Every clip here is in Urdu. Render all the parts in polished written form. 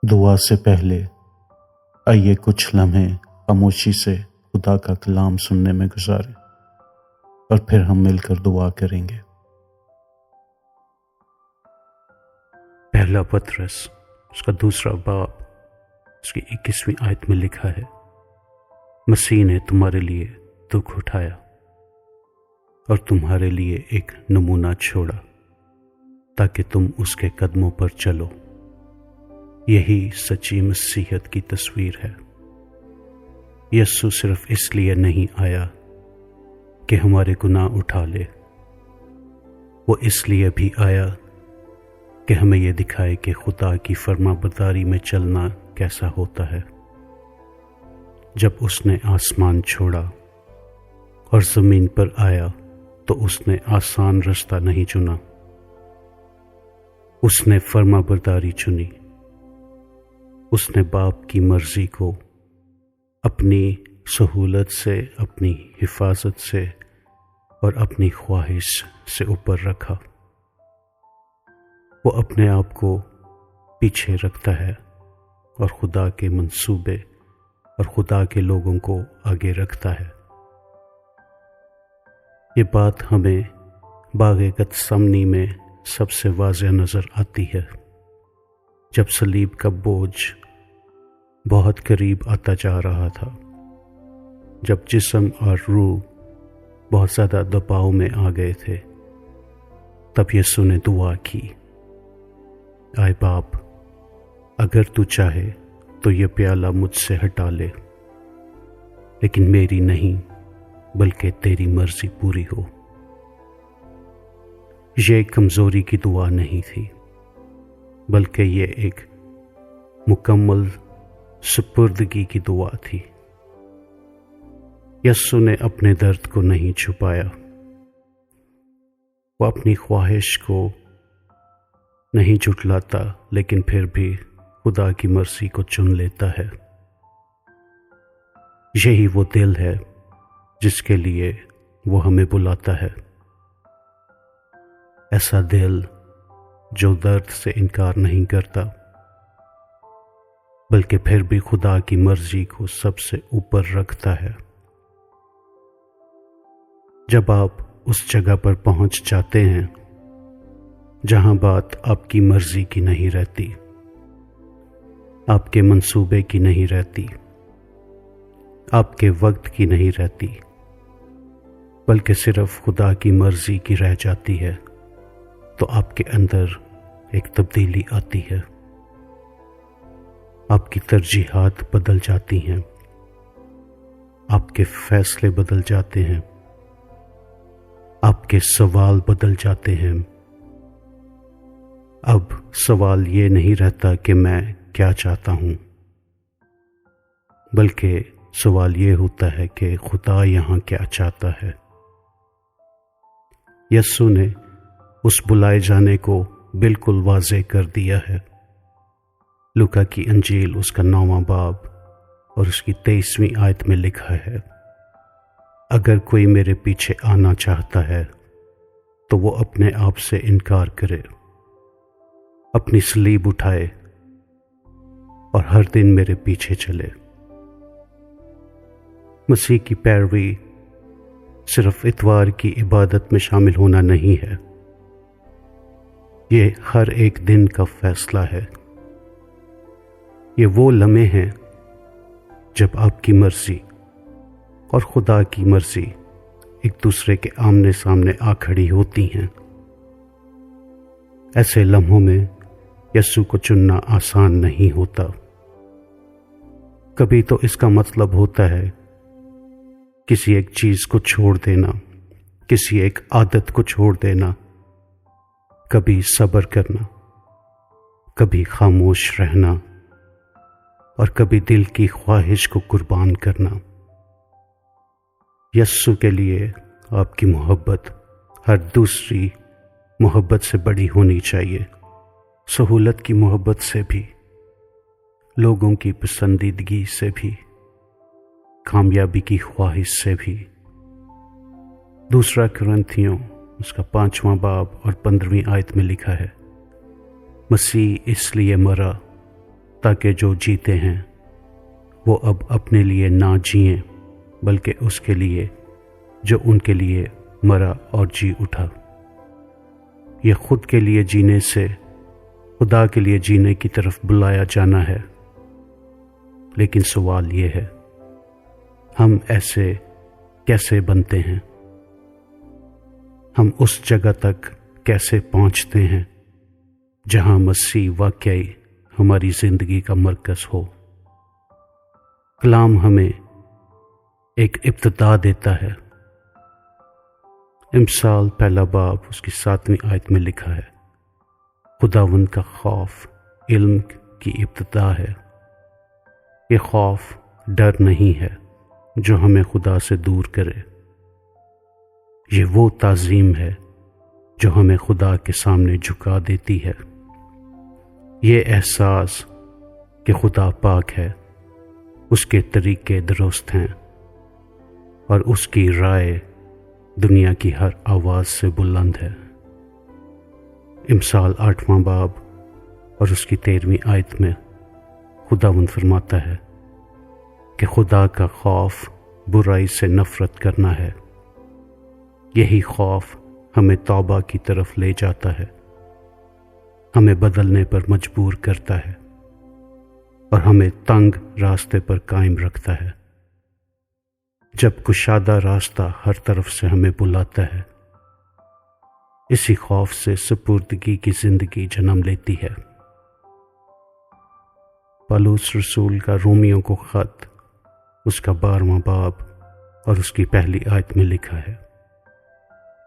دعا سے پہلے آئیے کچھ لمحے خاموشی سے خدا کا کلام سننے میں گزاریں اور پھر ہم مل کر دعا کریں گے۔ پہلا پطرس اس کا دوسرا باب اس کی 21ویں آیت میں لکھا ہے، مسیح نے تمہارے لیے دکھ اٹھایا اور تمہارے لیے ایک نمونہ چھوڑا تاکہ تم اس کے قدموں پر چلو۔ یہی سچی مسیحیت کی تصویر ہے۔ یسوع صرف اس لیے نہیں آیا کہ ہمارے گناہ اٹھا لے، وہ اس لیے بھی آیا کہ ہمیں یہ دکھائے کہ خدا کی فرما برداری میں چلنا کیسا ہوتا ہے۔ جب اس نے آسمان چھوڑا اور زمین پر آیا تو اس نے آسان رستہ نہیں چنا، اس نے فرما برداری چنی۔ اس نے باپ کی مرضی کو اپنی سہولت سے، اپنی حفاظت سے اور اپنی خواہش سے اوپر رکھا۔ وہ اپنے آپ کو پیچھے رکھتا ہے اور خدا کے منصوبے اور خدا کے لوگوں کو آگے رکھتا ہے۔ یہ بات ہمیں باغ گتسمنی میں سب سے واضح نظر آتی ہے، جب صلیب کا بوجھ بہت قریب آتا جا رہا تھا، جب جسم اور روح بہت زیادہ دباؤ میں آ گئے تھے، تب یسوع نے دعا کی، اے باپ، اگر تو چاہے تو یہ پیالہ مجھ سے ہٹا لے، لیکن میری نہیں بلکہ تیری مرضی پوری ہو۔ یہ کمزوری کی دعا نہیں تھی، بلکہ یہ ایک مکمل سپردگی کی دعا تھی۔ یسوع نے اپنے درد کو نہیں چھپایا، وہ اپنی خواہش کو نہیں جھٹلاتا، لیکن پھر بھی خدا کی مرضی کو چن لیتا ہے۔ یہی وہ دل ہے جس کے لیے وہ ہمیں بلاتا ہے، ایسا دل جو درد سے انکار نہیں کرتا، بلکہ پھر بھی خدا کی مرضی کو سب سے اوپر رکھتا ہے۔ جب آپ اس جگہ پر پہنچ جاتے ہیں جہاں بات آپ کی مرضی کی نہیں رہتی، آپ کے منصوبے کی نہیں رہتی، آپ کے وقت کی نہیں رہتی، بلکہ صرف خدا کی مرضی کی رہ جاتی ہے، تو آپ کے اندر ایک تبدیلی آتی ہے۔ آپ کی ترجیحات بدل جاتی ہیں، آپ کے فیصلے بدل جاتے ہیں، آپ کے سوال بدل جاتے ہیں۔ اب سوال یہ نہیں رہتا کہ میں کیا چاہتا ہوں، بلکہ سوال یہ ہوتا ہے کہ خدا یہاں کیا چاہتا ہے۔ یسوع نے اس بلائے جانے کو بالکل واضح کر دیا ہے۔ لوکا کی انجیل اس کا 9واں باب اور اس کی 23ویں آیت میں لکھا ہے، اگر کوئی میرے پیچھے آنا چاہتا ہے تو وہ اپنے آپ سے انکار کرے، اپنی صلیب اٹھائے اور ہر دن میرے پیچھے چلے۔ مسیح کی پیروی صرف اتوار کی عبادت میں شامل ہونا نہیں ہے، یہ ہر ایک دن کا فیصلہ ہے۔ یہ وہ لمحے ہیں جب آپ کی مرضی اور خدا کی مرضی ایک دوسرے کے آمنے سامنے آ کھڑی ہوتی ہیں۔ ایسے لمحوں میں یسوع کو چننا آسان نہیں ہوتا۔ کبھی تو اس کا مطلب ہوتا ہے کسی ایک چیز کو چھوڑ دینا، کسی ایک عادت کو چھوڑ دینا، کبھی صبر کرنا، کبھی خاموش رہنا اور کبھی دل کی خواہش کو قربان کرنا۔ یسوع کے لیے آپ کی محبت ہر دوسری محبت سے بڑی ہونی چاہیے، سہولت کی محبت سے بھی، لوگوں کی پسندیدگی سے بھی، کامیابی کی خواہش سے بھی۔ دوسرا کرنتھیوں اس کا 5واں باب اور 15ویں آیت میں لکھا ہے، مسیح اس لیے مرا تاکہ جو جیتے ہیں وہ اب اپنے لیے نہ جئیں بلکہ اس کے لیے جو ان کے لیے مرا اور جی اٹھا۔ یہ خود کے لیے جینے سے خدا کے لیے جینے کی طرف بلایا جانا ہے۔ لیکن سوال یہ ہے، ہم ایسے کیسے بنتے ہیں؟ ہم اس جگہ تک کیسے پہنچتے ہیں جہاں مسیح واقعی ہماری زندگی کا مرکز ہو؟ کلام ہمیں ایک ابتدا دیتا ہے۔ امثال پہلا باب اس کی 7ویں آیت میں لکھا ہے، خداوند کا خوف علم کی ابتدا ہے۔ یہ خوف ڈر نہیں ہے جو ہمیں خدا سے دور کرے، یہ وہ تعظیم ہے جو ہمیں خدا کے سامنے جھکا دیتی ہے۔ یہ احساس کہ خدا پاک ہے، اس کے طریقے درست ہیں اور اس کی رائے دنیا کی ہر آواز سے بلند ہے۔ امثال 8واں باب اور اس کی 13ویں آیت میں خداوند فرماتا ہے کہ خدا کا خوف برائی سے نفرت کرنا ہے۔ یہی خوف ہمیں توبہ کی طرف لے جاتا ہے، ہمیں بدلنے پر مجبور کرتا ہے اور ہمیں تنگ راستے پر قائم رکھتا ہے جب کشادہ راستہ ہر طرف سے ہمیں بلاتا ہے۔ اسی خوف سے سپردگی کی زندگی جنم لیتی ہے۔ پالوس رسول کا رومیوں کو خط اس کا 12واں باب اور اس کی پہلی آیت میں لکھا ہے،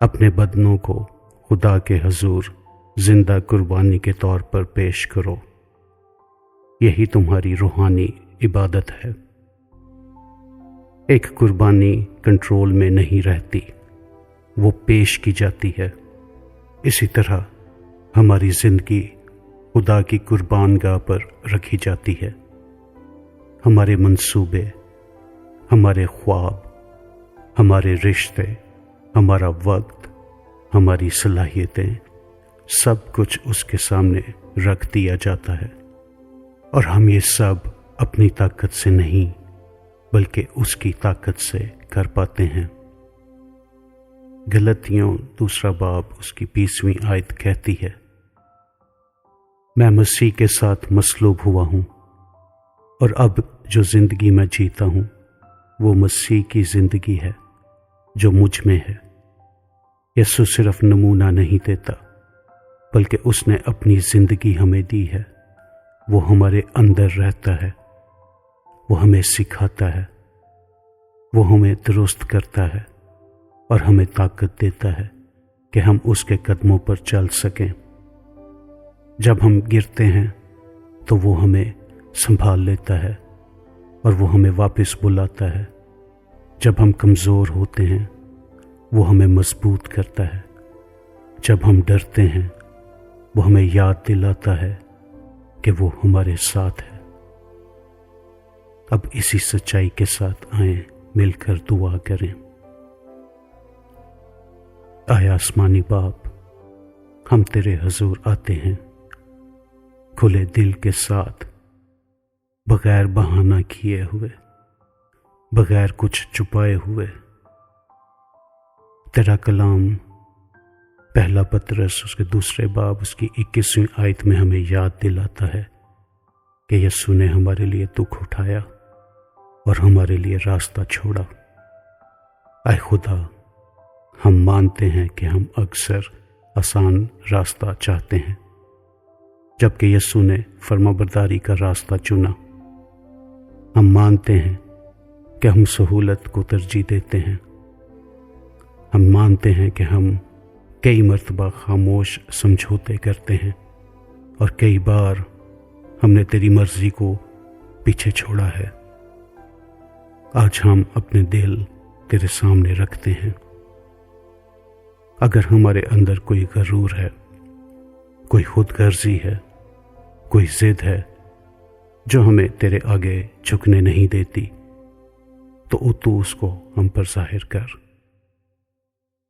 اپنے بدنوں کو خدا کے حضور زندہ قربانی کے طور پر پیش کرو، یہی تمہاری روحانی عبادت ہے۔ ایک قربانی کنٹرول میں نہیں رہتی، وہ پیش کی جاتی ہے۔ اسی طرح ہماری زندگی خدا کی قربان گاہ پر رکھی جاتی ہے۔ ہمارے منصوبے، ہمارے خواب، ہمارے رشتے، ہمارا وقت، ہماری صلاحیتیں، سب کچھ اس کے سامنے رکھ دیا جاتا ہے، اور ہم یہ سب اپنی طاقت سے نہیں بلکہ اس کی طاقت سے کر پاتے ہیں۔ غلطیوں 2 باب اس کی 20ویں آیت کہتی ہے، میں مسیح کے ساتھ مصلوب ہوا ہوں، اور اب جو زندگی میں جیتا ہوں وہ مسیح کی زندگی ہے جو مجھ میں ہے۔ یسوع صرف نمونہ نہیں دیتا بلکہ اس نے اپنی زندگی ہمیں دی ہے۔ وہ ہمارے اندر رہتا ہے، وہ ہمیں سکھاتا ہے، وہ ہمیں درست کرتا ہے اور ہمیں طاقت دیتا ہے کہ ہم اس کے قدموں پر چل سکیں۔ جب ہم گرتے ہیں تو وہ ہمیں سنبھال لیتا ہے اور وہ ہمیں واپس بلاتا ہے۔ جب ہم کمزور ہوتے ہیں وہ ہمیں مضبوط کرتا ہے۔ جب ہم ڈرتے ہیں وہ ہمیں یاد دلاتا ہے کہ وہ ہمارے ساتھ ہے۔ اب اسی سچائی کے ساتھ آئیں، مل کر دعا کریں۔ آیا آسمانی باپ، ہم تیرے حضور آتے ہیں کھلے دل کے ساتھ، بغیر بہانہ کیے ہوئے، بغیر کچھ چھپائے ہوئے۔ تیرا کلام پہلا پطرس اس کے 2 باب اس کی 21ویں آیت میں ہمیں یاد دلاتا ہے کہ یسوع نے ہمارے لیے دکھ اٹھایا اور ہمارے لیے راستہ چھوڑا۔ اے خدا، ہم مانتے ہیں کہ ہم اکثر آسان راستہ چاہتے ہیں، جبکہ یسوع نے فرمانبرداری کا راستہ چنا۔ ہم مانتے ہیں کہ ہم سہولت کو ترجیح دیتے ہیں۔ ہم مانتے ہیں کہ ہم کئی مرتبہ خاموش سمجھوتے کرتے ہیں اور کئی بار ہم نے تیری مرضی کو پیچھے چھوڑا ہے۔ آج ہم اپنے دل تیرے سامنے رکھتے ہیں۔ اگر ہمارے اندر کوئی غرور ہے، کوئی خود غرضی ہے، کوئی ضد ہے جو ہمیں تیرے آگے جھکنے نہیں دیتی، تو اس کو ہم پر ظاہر کر۔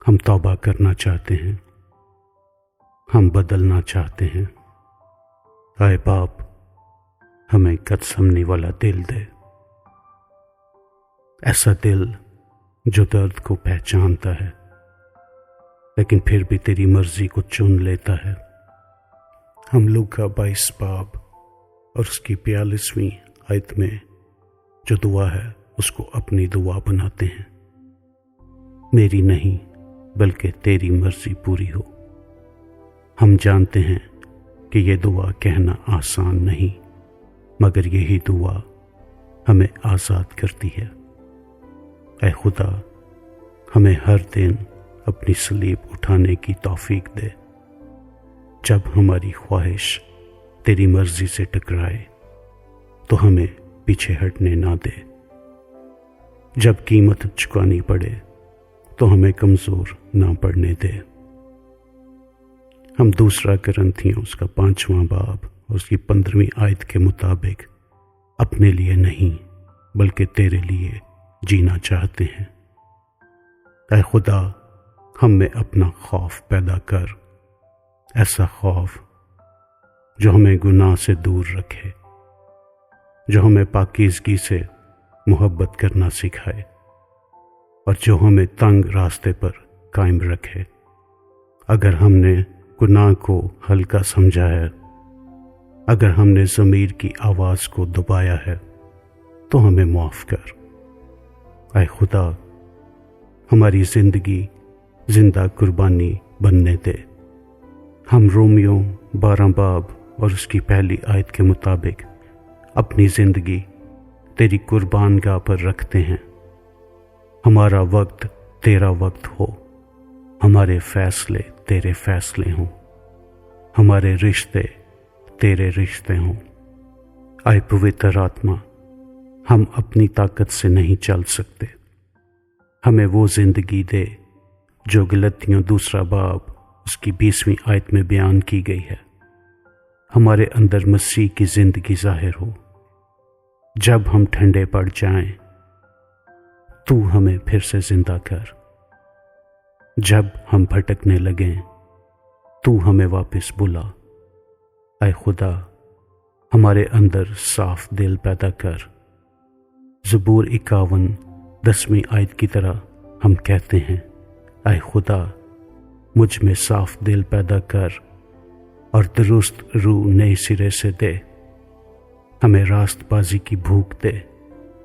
ہم توبہ کرنا چاہتے ہیں، ہم بدلنا چاہتے ہیں۔ اے باپ، ہمیں قد سمنے والا دل دے، ایسا دل جو درد کو پہچانتا ہے لیکن پھر بھی تیری مرضی کو چن لیتا ہے۔ ہم لوگ کا 22 باب اور اس کی 42ویں آیت میں جو دعا ہے اس کو اپنی دعا بناتے ہیں، میری نہیں بلکہ تیری مرضی پوری ہو۔ ہم جانتے ہیں کہ یہ دعا کہنا آسان نہیں، مگر یہی دعا ہمیں آزاد کرتی ہے۔ اے خدا، ہمیں ہر دن اپنی صلیب اٹھانے کی توفیق دے۔ جب ہماری خواہش تیری مرضی سے ٹکرائے تو ہمیں پیچھے ہٹنے نہ دے۔ جب قیمت چکانی پڑے تو ہمیں کمزور نہ پڑنے دے۔ ہم دوسرا کرنتھیوں اس کا 5واں باب اور اس کی 15ویں آیت کے مطابق اپنے لیے نہیں بلکہ تیرے لیے جینا چاہتے ہیں۔ اے خدا، ہم میں اپنا خوف پیدا کر، ایسا خوف جو ہمیں گناہ سے دور رکھے، جو ہمیں پاکیزگی سے محبت کرنا سکھائے اور جو ہمیں تنگ راستے پر قائم رکھے۔ اگر ہم نے گناہ کو ہلکا سمجھا ہے، اگر ہم نے ضمیر کی آواز کو دبایا ہے تو ہمیں معاف کر۔ اے خدا، ہماری زندگی زندہ قربانی بننے دے۔ ہم رومیو 12 باب اور اس کی 1 آیت کے مطابق اپنی زندگی تیری قربان گاہ پر رکھتے ہیں۔ ہمارا وقت تیرا وقت ہو، ہمارے فیصلے تیرے فیصلے ہوں، ہمارے رشتے تیرے رشتے ہوں۔ اے پوتر آتما، ہم اپنی طاقت سے نہیں چل سکتے، ہمیں وہ زندگی دے جو غلطیوں 2 باب اس کی 20ویں آیت میں بیان کی گئی ہے۔ ہمارے اندر مسیح کی زندگی ظاہر ہو۔ جب ہم ٹھنڈے پڑ جائیں تو ہمیں پھر سے زندہ کر، جب ہم بھٹکنے لگیں تو ہمیں واپس بلا۔ اے خدا، ہمارے اندر صاف دل پیدا کر۔ زبور 51 10ویں آیت کی طرح ہم کہتے ہیں، اے خدا، مجھ میں صاف دل پیدا کر اور درست روح نئے سرے سے دے۔ ہمیں راست بازی کی بھوک دے،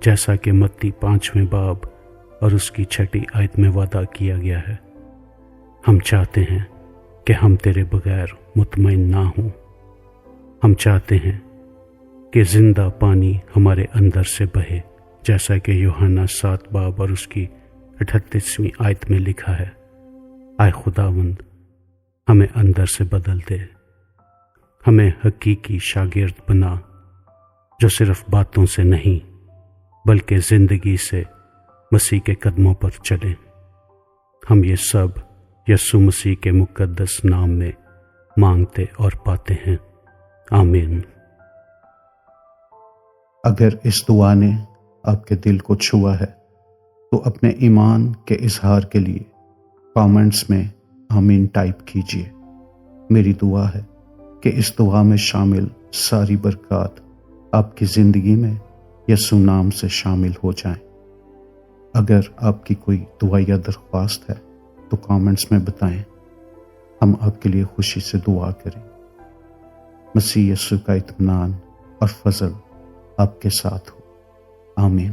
جیسا کہ متی 5ویں باب اور اس کی 6 آیت میں وعدہ کیا گیا ہے۔ ہم چاہتے ہیں کہ ہم تیرے بغیر مطمئن نہ ہوں۔ ہم چاہتے ہیں کہ زندہ پانی ہمارے اندر سے بہے، جیسا کہ یوحنا 7 باب اور اس کی 38ویں آیت میں لکھا ہے۔ اے خداوند، ہمیں اندر سے بدل دے، ہمیں حقیقی شاگرد بنا جو صرف باتوں سے نہیں بلکہ زندگی سے مسیح کے قدموں پر چلیں۔ ہم یہ سب یسوع مسیح کے مقدس نام میں مانگتے اور پاتے ہیں، آمین۔ اگر اس دعا نے آپ کے دل کو چھوا ہے تو اپنے ایمان کے اظہار کے لیے کامنٹس میں آمین ٹائپ کیجیے۔ میری دعا ہے کہ اس دعا میں شامل ساری برکات آپ کی زندگی میں یسوع نام سے شامل ہو جائیں۔ اگر آپ کی کوئی دعا یا درخواست ہے تو کامنٹس میں بتائیں، ہم آپ کے لیے خوشی سے دعا کریں۔ مسیح یسوع کا اطمینان اور فضل آپ کے ساتھ ہو، آمین۔